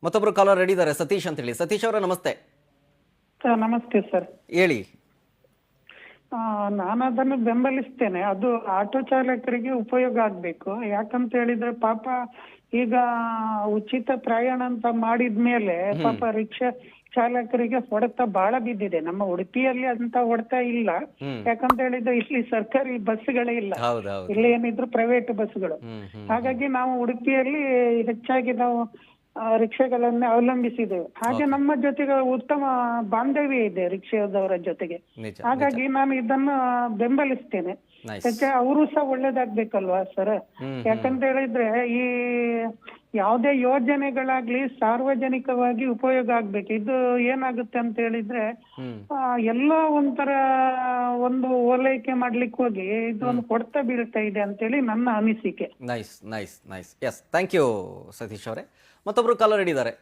ಮತ್ತೊಬ್ರು caller ready ಇದ್ದಾರೆ, ಸತೀಶ್ ಅಂತ ಹೇಳಿ. ಸತೀಶ್ ಅವರ ನಮಸ್ತೆ. ಸರ್ ನಮಸ್ತೆ ಸರ್. ಹೇಳಿ. ನಾನು ಅದನ್ನು ಬೆಂಬಲಿಸ್ತೇನೆ. ಅದು ಆಟೋ ಚಾಲಕರಿಗೆ ಉಪಯೋಗ ಆಗ್ಬೇಕು. ಯಾಕಂತ ಹೇಳಿದ್ರೆ ಪಾಪ ಈಗ ಉಚಿತ ಪ್ರಯಾಣ ಅಂತ ಮಾಡಿದ್ಮೇಲೆ ಪಾಪ ರಿಕ್ಷಾ ಚಾಲಕರಿಗೆ ಹೊಡೆತ ಬಹಳ ಬಿದ್ದಿದೆ. ನಮ್ಮ ಉಡುಪಿಯಲ್ಲಿ ಅಂತ ಹೊಡೆತ ಇಲ್ಲ. ಯಾಕಂತ ಹೇಳಿದ್ರೆ ಇಲ್ಲಿ ಸರ್ಕಾರಿ ಬಸ್ಗಳೇ ಇಲ್ಲ, ಇಲ್ಲಿ ಏನಿದ್ರು ಪ್ರೈವೇಟ್ ಬಸ್ಗಳು. ಹಾಗಾಗಿ ನಾವು ಉಡುಪಿಯಲ್ಲಿ ಹೆಚ್ಚಾಗಿ ನಾವು ರಿಕ್ಷಾಗಳನ್ನೇ ಅವಲಂಬಿಸಿದ್ದೇವೆ. ಹಾಗೆ ನಮ್ಮ ಜೊತೆಗೆ ಉತ್ತಮ ಬಾಂಧವ್ಯ ಇದೆ ರಿಕ್ಷಾದವರ ಜೊತೆಗೆ. ಹಾಗಾಗಿ ನಾನು ಇದನ್ನ ಬೆಂಬಲಿಸ್ತೇನೆ. ಯಾಕೆ ಅವರು ಸಹ ಒಳ್ಳೇದಾಗ್ಬೇಕಲ್ವಾ ಸರ್? ಯಾಕಂತ ಹೇಳಿದ್ರೆ ಈ ಯಾವುದೇ ಯೋಜನೆಗಳಾಗ್ಲಿ ಸಾರ್ವಜನಿಕವಾಗಿ ಉಪಯೋಗ ಆಗ್ಬೇಕು. ಇದು ಏನಾಗುತ್ತೆ ಅಂತ ಹೇಳಿದ್ರೆ ಎಲ್ಲ ಒಂಥರ ಒಂದು ಓಲೈಕೆ ಮಾಡ್ಲಿಕ್ಕೆ ಹೋಗಿ ಇದೊಂದು ಹೊಡೆತ ಬೀಳ್ತಾ ಇದೆ ಅಂತೇಳಿ ನನ್ನ ಅನಿಸಿಕೆ. Nice nice nice. Yes, thank you Satish ಅವರೇ. ಮತ್ತೊಬ್ರು ಕಾಲರ್ ಹಿಡಿದ್ದಾರೆ.